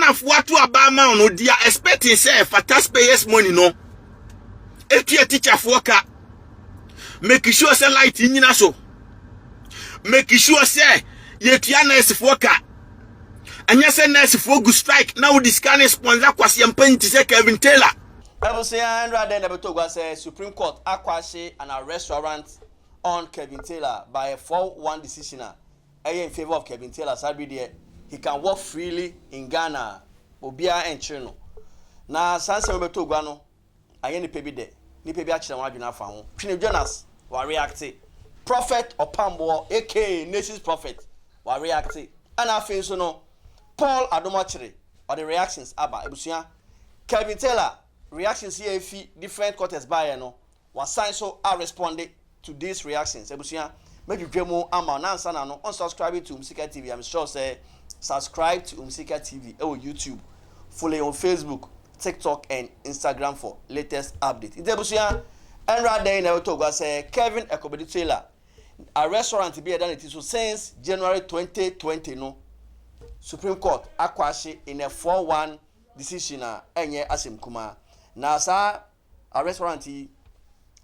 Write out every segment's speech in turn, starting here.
Ghana fuatu abama no dia expecting say for taxpayers money no. Etia teacher for ka. Make sure say light nyina so. Make sure say yetua nurse for ka. Anya say nurse for go strike now this can sponsor kwase yampan ti say Kevin Taylor. Ebusia Andra den Ebetogwa say Supreme Court akwashe an restaurant on Kevin Taylor by a 4-1 decision in favor of Kevin Taylor. Sabi there he can work freely in Ghana. Obia enchino. Na sanse Ebetogwa no aye ni pebi de. Ni pebi a chira wadwena fa ho. Twene Jonas wa react. Prophet Opambour aka Nation's Prophet wa react. And afin so no Paul Adom Okyere or the reactions aba Ebusia Kevin Taylor reactions here different quarters by no was sign so I responded to these reactions. Ebusia maybe dwemo ama na answer na no unsubscribe to Umsika TV. I'm sure say subscribe to Umsika TV on YouTube, follow on Facebook, TikTok and Instagram for latest updates. Ebusia Enra day na Ebetogwa say Kevin Taylor a restaurant be done it so since January 2020 no Supreme Court akwashe in a 4-1 decision enye asem kuma na sa a restaurant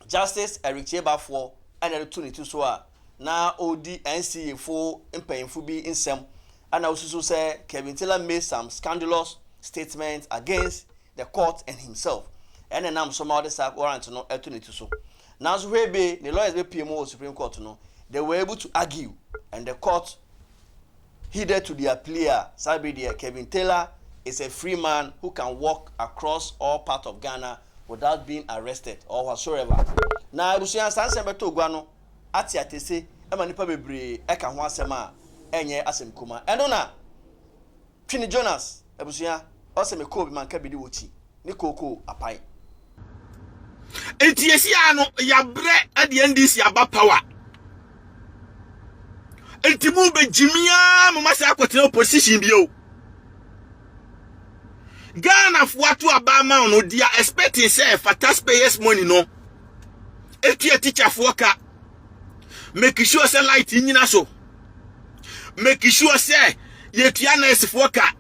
Justice Eric Chebafo and the 22 so na odi NCA for empayinfo bi insem and also say Kevin Taylor made some scandalous statements against the court and himself and then some other warrant no 22 so now so we be the lawyers be PMO Supreme Court no they were able to argue and the court heeded to their plea. Sabi there Kevin Taylor is a free man who can walk across all parts of Ghana without being arrested or whatsoever. Na Ebusia sanse Ebetogwa no ati atese e ma nipa bebre e ka ho asem a enye asem kuma. Eno na Twene Jonas Ebusia o se me ko bi man ka bi di wochi ni koko apai. Etiesi ano ya bre ade ndisi aba power. Entimu be jimia mama sa akwetena opposition bio. Ghana fuatu abama no dia expecting say for taxpayers money no. Etia teacher for ka. Make sure say light nyina so. Make sure say yetua nurse for ka.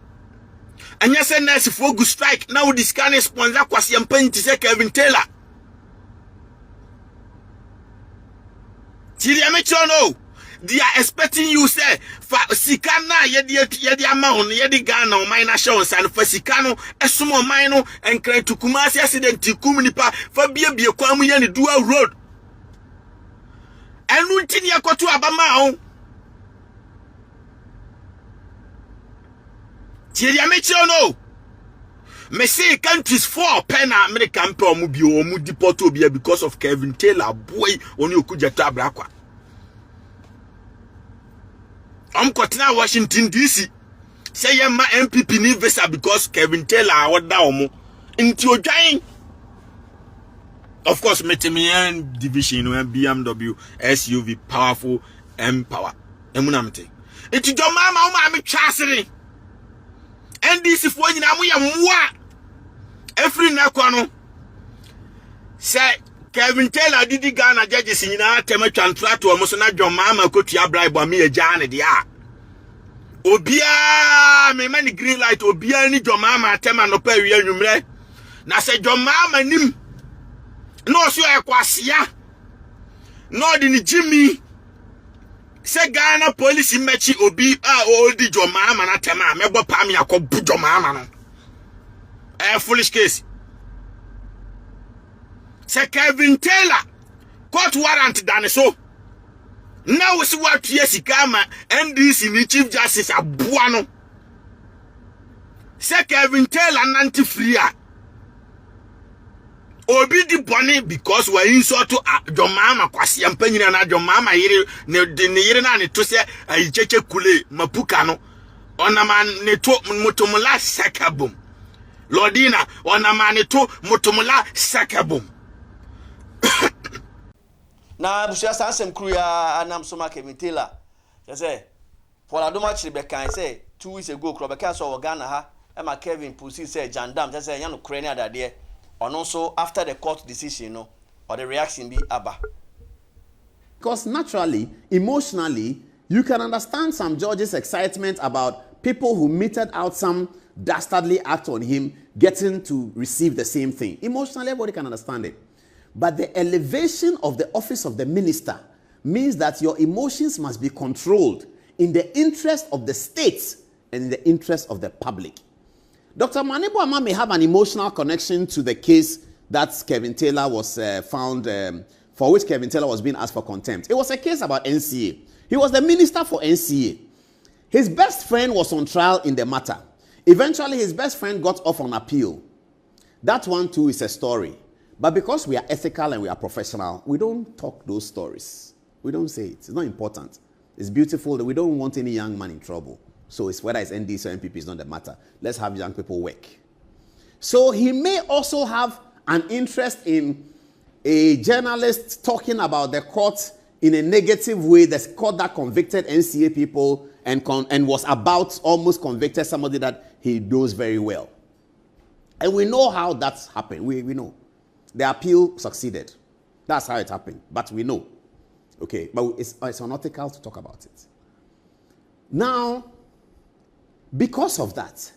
Anya say nurse for go strike now this can sponsor kwase yampan ti say Kevin Taylor. Tiri amecho no. They are expecting you say for sikana yedi amount yedi Ghana o minor shows and for sikano esumo mino and cry to Kumasi accident kumnipa for bie kwamu ye ni dual road enu ntini yakoto abama o tiri amechi no me say countries for pen American pe omu bi omu deport obi because of Kevin Taylor boy oni okujeta abrakwa. Kotena Washington DC. Say yema MPP ni visa because Kevin Taylor awada omo. Inti odwan. Of course metemian division when BMW SUV powerful empower. Emunamte. Inti do mama o ma me twasere. NDC fo nyina mo ye mwa. Every na kwa no. Say Kevin Taylor didi Ghana judges nyina tematwa ntrato omo so na dwomama kotua bribe am ye jane de a obia me mani green light obia ni dwomama tema no pa wi anwumre na se dwomama nim no so ekwasia no di ni Jimmy se Ghana police mechi obi a oldi dwomama na tema mebo pam yakobu dwomama no foolish case. Say Kevin Taylor court warrant done so. Now we see what yes kama NDC ni Chief Justice abuano. Say Kevin Taylor nanti free. Obi di boni because we insult to Jomama kwasi ampanyina na Jomama yire ne yire na ne to se ayicheche kule mapuka no. Ona man ne to mutumula sakabum. Lordina ona man ne to mutumula sakabum. Na busia sansem kru ya anam so Kevin Taylor. You say Paul Adom Okyere be kan say 2 weeks ago kro be kan so Ghana ha e ma Kevin pusi say jandam say yan no kre ne adade ono so after the court decision no or the reaction be aba. Because naturally, emotionally, you can understand some judges' excitement about people who meted out some dastardly act on him, getting to receive the same thing. Emotionally, everybody can understand it. But the elevation of the office of the minister means that your emotions must be controlled in the interest of the state and in the interest of the public. Dr. Manibu Ama may have an emotional connection to the case that Kevin Taylor was found, for which Kevin Taylor was being asked for contempt. It was a case about NCA. He was the minister for NCA. His best friend was on trial in the matter. Eventually, his best friend got off on appeal. That one too is a story. But because we are ethical and we are professional, we don't talk those stories. We don't say it. It's not important. It's beautiful that we don't want any young man in trouble. So it's whether it's NDC or MPP is not the matter. Let's have young people work. So he may also have an interest in a journalist talking about the court in a negative way, the court that convicted NCA people and was about almost convicted somebody that he knows very well. And we know how that's happened. We know. The appeal succeeded. That's how it happened. But we know. Okay, but it's unethical to talk about it. Now, because of that,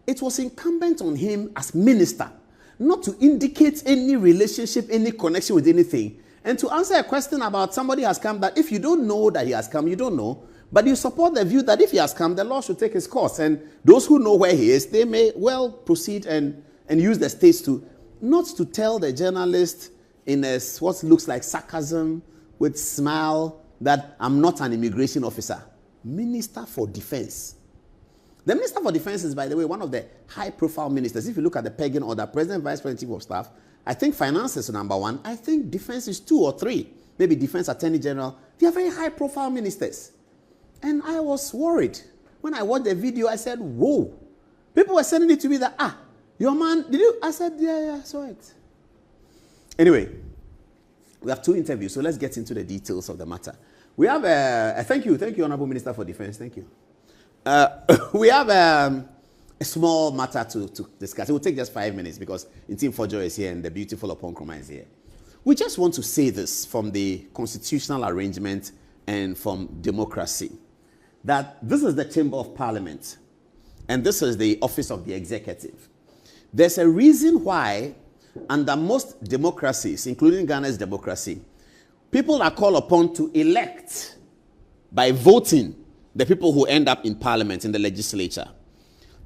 it was incumbent on him as minister not to indicate any relationship, any connection with anything, and to answer a question about somebody has come that if you don't know that he has come, you don't know, but you support the view that if he has come, the law should take his course. And those who know where he is, they may well proceed and use the states to, not to tell the journalist in what looks like sarcasm, with smile, that I'm not an immigration officer. Minister for Defense. The Minister for Defense is, by the way, one of the high-profile ministers. If you look at the pegging order, President, Vice President, Chief of Staff, I think Finance is number 1. I think Defense is 2 or 3. Maybe Defense Attorney General. They are very high-profile ministers. And I was worried. When I watched the video, I said, whoa. People were sending it to me that, your man, did you? I said, yeah, I saw it. Anyway, we have 2 interviews, so let's get into the details of the matter. We have thank you, Honorable Minister for Defense, thank you. We have a small matter to discuss. It will take just 5 minutes because Team Fojo is here and the beautiful Opambour is here. We just want to say this from the constitutional arrangement and from democracy, that this is the Chamber of Parliament and this is the Office of the Executive. There's a reason why under most democracies, including Ghana's democracy, people are called upon to elect by voting the people who end up in parliament, in the legislature.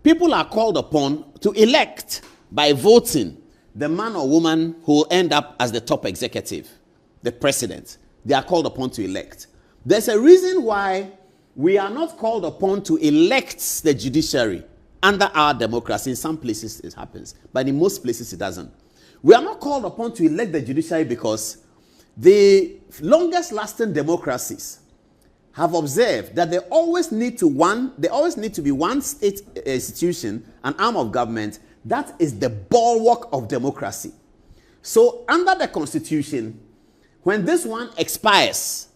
People are called upon to elect by voting the man or woman who will end up as the top executive, the president. They are called upon to elect. There's a reason why we are not called upon to elect the judiciary under our democracy. In some places it happens, but in most places it doesn't. We are not called upon to elect the judiciary because the longest lasting democracies have observed that there always need to be one state institution, an arm of government, that is the bulwark of democracy. So under the Constitution, when this one expires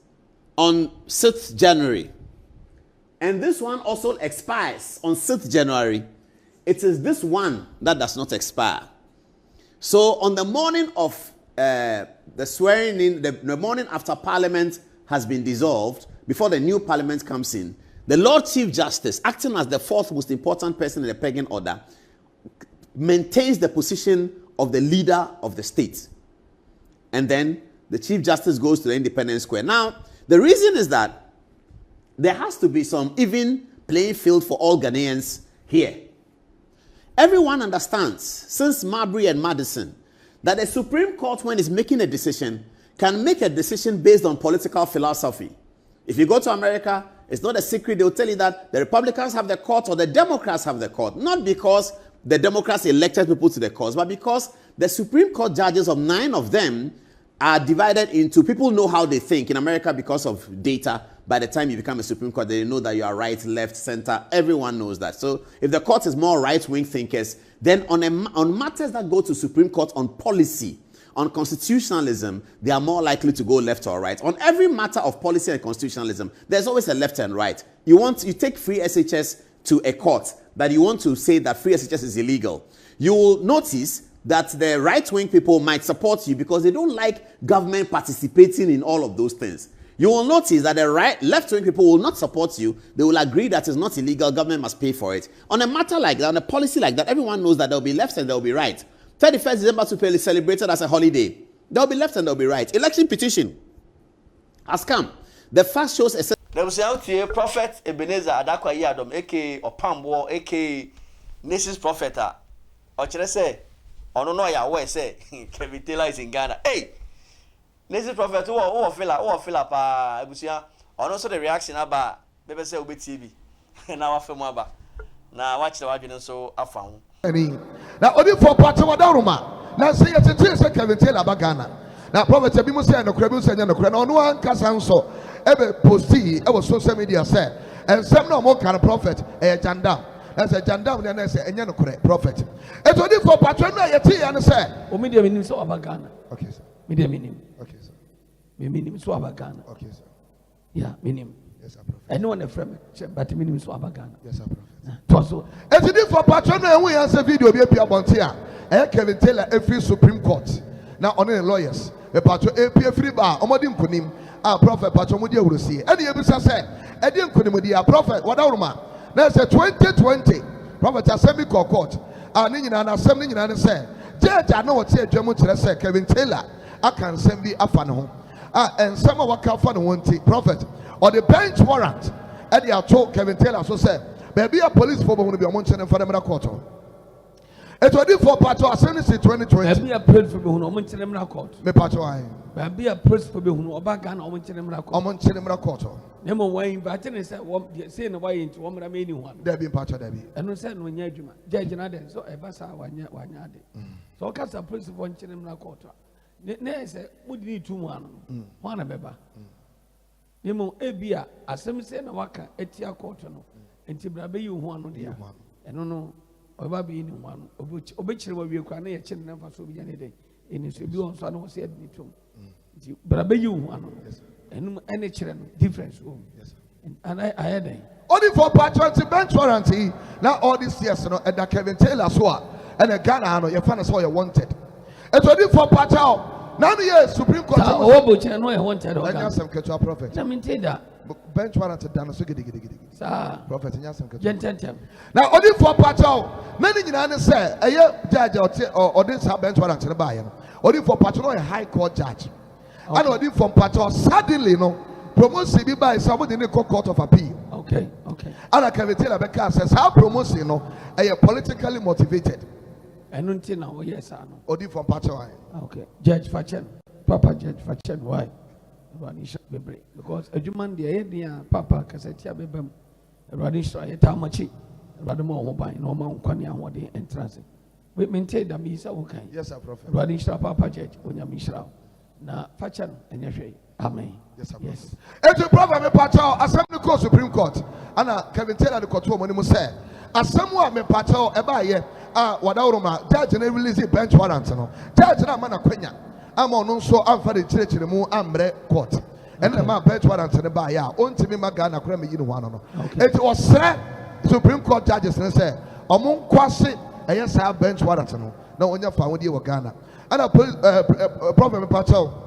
on 6th January, and this one also expires on 6th January, it is this one that does not expire. So on the morning of the swearing in, the morning after Parliament has been dissolved, before the new Parliament comes in, the Lord Chief Justice, acting as the 4th most important person in the pegging order, maintains the position of the leader of the state. And then the Chief Justice goes to the Independence Square. Now, the reason is that there has to be some even playing field for all Ghanaians here. Everyone understands, since Marbury and Madison, that the Supreme Court, when it's making a decision, can make a decision based on political philosophy. If you go to America, it's not a secret. They'll tell you that the Republicans have the court or the Democrats have the court. Not because the Democrats elected people to the courts, but because the Supreme Court judges, of 9 of them, are divided into people know how they think. In America, because of data, by the time you become a Supreme Court, they know that you are right, left, center. Everyone knows that. So if the court is more right-wing thinkers, then on matters that go to Supreme Court on policy, on constitutionalism, they are more likely to go left or right. On every matter of policy and constitutionalism, there's always a left and right. You take free SHS to a court, but you want to say that free SHS is illegal. You will notice that the right-wing people might support you because they don't like government participating in all of those things. You will notice that the left-wing people will not support you. They will agree that it's not illegal. Government must pay for it. On a matter like that, on a policy like that, everyone knows that there will be left and there will be right. 31st December to be celebrated as a holiday. There will be left and there will be right. Election petition has come. The fact shows a... There was out here Prophet Ebenezer Adom Okyere, aka Opambour, aka Nations Prophet. Okyere say, "Ono ya we say Kevin Taylor is in Ghana." Hey, Nations Prophet, who feel pa ebusia. Ono so the reaction about bebe say obi TV. Na wa femu aba. Na watch the wadwene so afa ho. Na odi for part of Daruma. Na say yete say Kevin Taylor ba Ghana. Na prophet bi mo say no kura bi mo say no kura na ono an kasa nso ebe posti e was social media say ensem na mo kan prophet jandam na say jandam na say enye no kura prophet e to di for patron na yete ya no say o media minim so abagana. Okay sir. Media minim. Okay sir. Me minim so abagana. Okay sir. Yeah, minim. Yes sir prophet. Anyone a friend but minim so abagana. Yes sir prophet. Toso e to di for patron na we answer video bi apia bonte a Kevin Taylor every Supreme Court na on the lawyers e patron e pia free bar omodi nkonim a prophet patron modi awurosie e dey ebisa say e dey nkonim di a prophet wadawroma na say 2020 prophet assembly court a ni nyina na asem ni nyina ne say judge na wote adwamu kire say Kevin Taylor aka nsem bi afa ne ho a ensem a waka afa ne ho nti prophet or the bench warrant e dey ato Kevin Taylor so say baby a police for bo bi omo nchene for dem court. It was for Pato Assembly 2020. be a praise for Behuno, Montenegro Court. Me Pato I. Be a praise for Behuno, Obagan, or Montenegro Court. Montenegro Court. Nemo way, but I said, saying away into one remaining one. There be Pato Debbie. And no said no Yajuma, Judge another, so a bassa 1 year, 1 yard. So cast a praise of Montenegro Court. Nay, say, would need 2 1 a beba. Nemo Ebia, as some say, no waka, etia quarter, and Tibrabe you one on the other. And no. Oba be in one obechire wa wie kwa na ye chine na faso bi ane dey eni so bi on so na wo se adni tom nti brabe yi hu ano enum ene chire no difference o and I had dey only for patriotic bench warrant now all these years no and Kevin Taylor so and a Ghana no ye fan so you wanted it only for patao now the Supreme Court o bo chire no e wanted o Ghana some ketua prophet na minti da bench warrant down so gidi sa prophet nya some ketua gententem now only for patao many nyina ne say eye judge or this bench warrant ne ba ye no only for patao a high court judge and only from patao suddenly no promotion bi by somebody in the court of appeal. Okay. And Kevin Taylor Becker says how promotion no are politically motivated. And until now, yes, I know. Odi from Patawai. Okay. Judge Fachen, Papa Judge Fachen, why? Ranisha Bebre. Because a human the Papa Cassetia Bebem, Ranisha, a Tamachi, Radamo Mobile, no man, Kwanya, what they entrance. We maintain the Misa okay. Yes, sir, Prophet. Ranisha Papa Judge, Unyamisha. Na Fachen, and Yashay. Amen. Yes, sir. Yes. And the problem with Patao, Assembly Court, Supreme Court, and Kevin Taylor the court woman say, as someone me Patao, Ebaye, Wadauroma, judge and release the bench warrant. Judge and Amana Quenya, I'm on so I'm for the church in the moon, Ambre Court. And the man bench warrant and the Baya, on to me Magana, Creme, you know. It was said, Supreme Court judges and say, among Kwasi, a yes, I have bench warrant. No one you found you were Ghana. And a problem with Patao.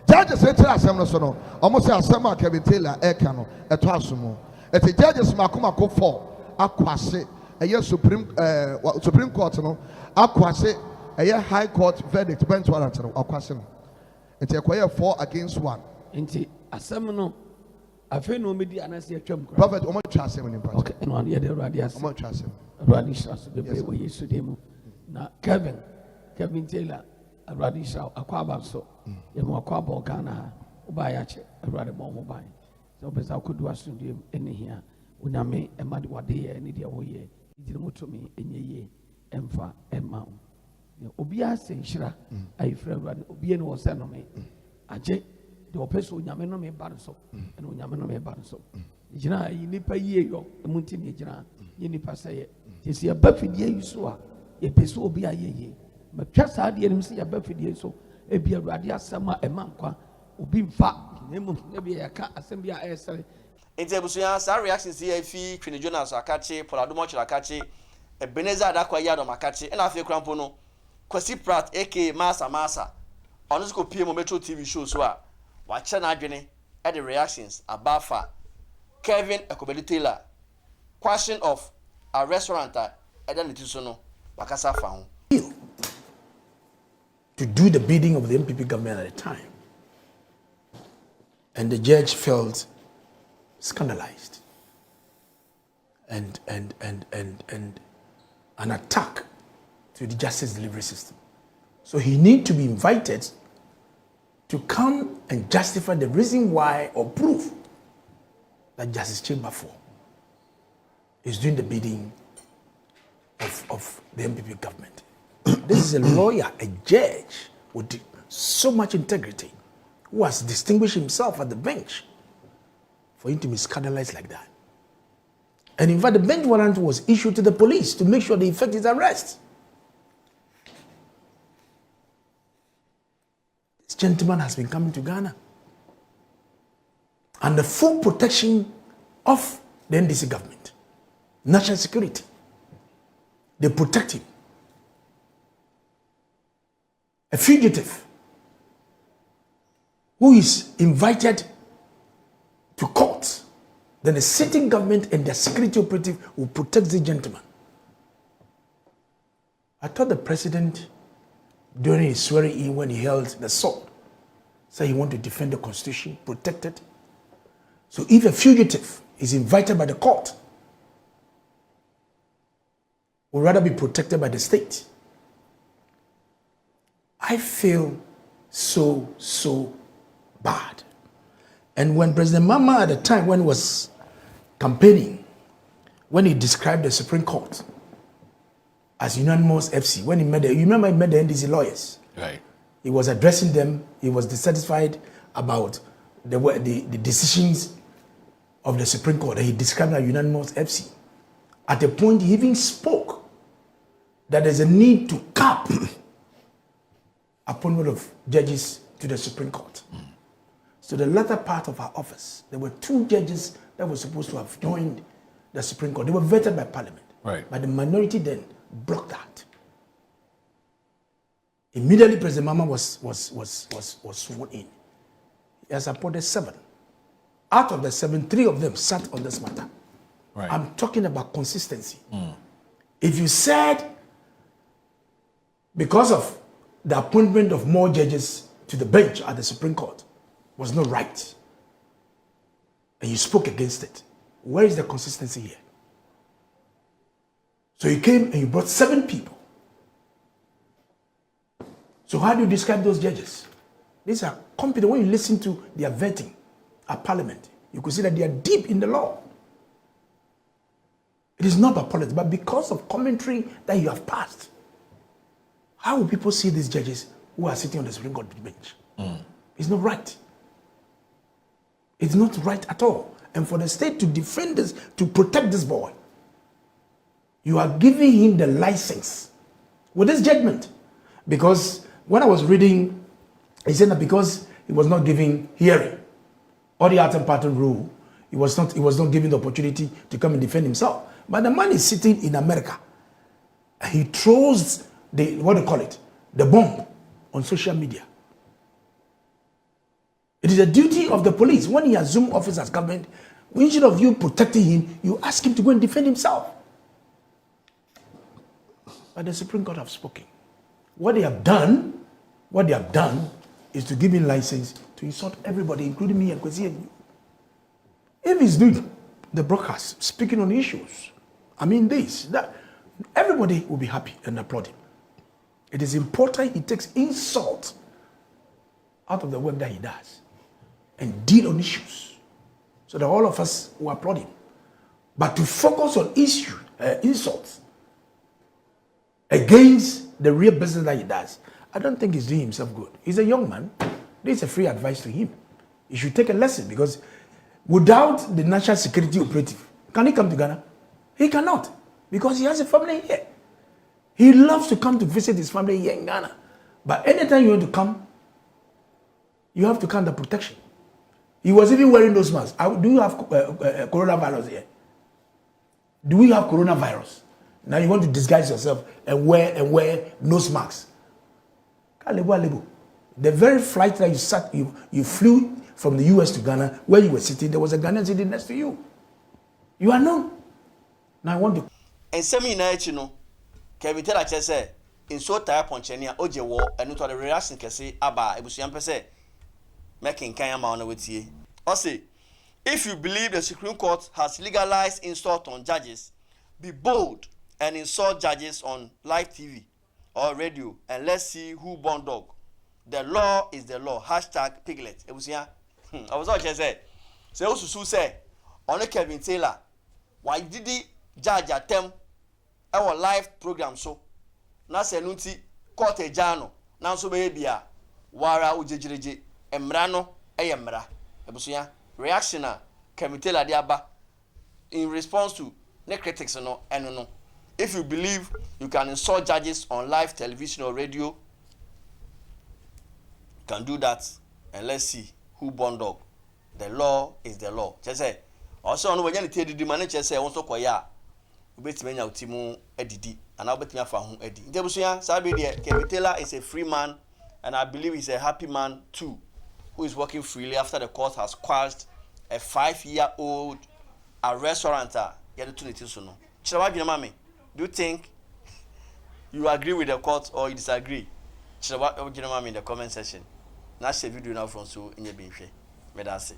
Judges say to us, almost say Asama Kevin Taylor, Ekano, a Twasumo. At the judges Makuma go for Aquase, a year Supreme Court, Aquase, a year High Court verdict, bench warrant, Aquasino. It's a choir 4 against 1. Inti Asamano, I feel no media and I see a chump. Prophet, Omo Chasim in Okay, and one year the Radias, Omo Chasim. Radishas, the way we used to demo. Now, Kevin Taylor. Radisha akwaba so ye mo akwaba Ghana oba ya che awrade mo mo ban so besa kodu asundie ene hia onyame e made wade ye ne de wo ye idire motomi enye ye emfa emma obi ase nhira ayifra awrade obi ene wo se no me age de opeso onyame no me ba so ene onyame no me ba so gina yi nipa yie yo emunti ne gina ye nipa seye tesi ya bafidie yi so a ye peso obi ayeye matwa saa de enim se ya bafidie so ebi awrade asema emankwa obi mfa nemu ebi ya ka asem bia ayesere enti ebusuya sa reaction si afi Twene Jonas akache Adom Okyere akache Ebenezer Adom akache na afi krampo no Kwasi Pratt aka Masa ono ko pie mo Metro TV show so a wa che na adwene at the reactions about Kevin Ekobedi Taylor question of a restaurant at the Tusono Bakasa found to do the bidding of the MPP government at the time. And the judge felt scandalized and an attack to the justice delivery system. So he need to be invited to come and justify the reason why or prove that Justice Chamber 4 is doing the bidding of the MPP government. This is a lawyer, a judge with so much integrity, who has distinguished himself at the bench, for him to be scandalized like that. And in fact, the bench warrant was issued to the police to make sure they effect his arrest. This gentleman has been coming to Ghana under full protection of the NDC government, national security. They protect him. A fugitive who is invited to court, then the sitting government and their security operative will protect the gentleman. I thought the president, during his swearing-in when he held the sword, said he wanted to defend the constitution, protect it. So if a fugitive is invited by the court, would rather be protected by the state. I feel so bad. And when President Mama at the time, when he was campaigning, when he described the Supreme Court as unanimous FC, when he met the, you remember he met the NDC lawyers? Right. He was addressing them, he was dissatisfied about the decisions of the Supreme Court. He described as unanimous FC. At a point, he even spoke that there's a need to cap appointment of judges to the Supreme Court. So the latter part of our office, there were 2 judges that were supposed to have joined the Supreme Court. They were vetted by Parliament. Right. But the minority then blocked that. Immediately, President Mama was sworn in. He has appointed 7. Out of the 7, 3 of them sat on this matter. Right. I'm talking about consistency. If you said because of the appointment of more judges to the bench at the Supreme Court was not right, and you spoke against it, where is the consistency here? So you came and you brought 7 people. So how do you describe those judges? These are competent. When you listen to their vetting at Parliament, you could see that they are deep in the law. It is not about politics, but because of commentary that you have passed. How will people see these judges who are sitting on the Supreme Court bench? It's not right. It's not right at all. And for the state to defend this, to protect this boy, you are giving him the license with this judgment. Because when I was reading, he said that because he was not giving hearing, or the art and pattern rule, he was not given the opportunity to come and defend himself. But the man is sitting in America. And he throws the bomb on social media. It is a duty of the police when he assumes office as government. Instead of you protecting him, you ask him to go and defend himself. But the Supreme Court have spoken. What they have done is to give him license to insult everybody, including me and Kwesi. If he's doing the broadcast, speaking on issues, that, everybody will be happy and applaud him. It is important he takes insult out of the work that he does and deal on issues so that all of us will applaud him. But to focus on insults against the real business that he does, I don't think he's doing himself good. He's a young man. This is a free advice to him. He should take a lesson, because without the national security operative, can he come to Ghana? He cannot, because he has a family here. He loves to come to visit his family here in Ghana. But anytime you want to come, you have to come under protection. He was even wearing those masks. Do you have coronavirus here? Do we have coronavirus? Now you want to disguise yourself and wear nose masks. The very flight that you flew from the US to Ghana, where you were sitting, there was a Ghanaian sitting next to you. You are known. Now I want to. And semi na echi no, Kevin Taylor say in so tire ponchenia oje wo enu to the reaction kese aba ebusuan pese making kan ama ona wetie. O say if you believe the Supreme Court has legalized insult on judges, be bold and insult judges on live TV or radio and let's see who born dog. The law is the law. #piglet. Ebusuan. I was all just say osusu say on Kevin Taylor why did he judge atem our live program so na se no nti court ejano na so be bia wara ujejireje emra no emra ebusuya reaction a Kevin Taylor de aba in response to the critics no eno no. If you believe you can insult judges on live television or radio, you can do that and let's see who born dog. The law is the law. Just say also on when you tell the man just say won so koya ubetime nya utimu edidi and ubetime afa ho edi. Ntebusuya sabe there Kevin Taylor is a free man and I believe he's a happy man too who is working freely after the court has quashed a 5-year-old restaurant get to it so no. Chirawa bi na mame. Do you think you agree with the court or you disagree? Chirawa bi na mame in the comment section. Na share video now from so in your bin hwe. Me da say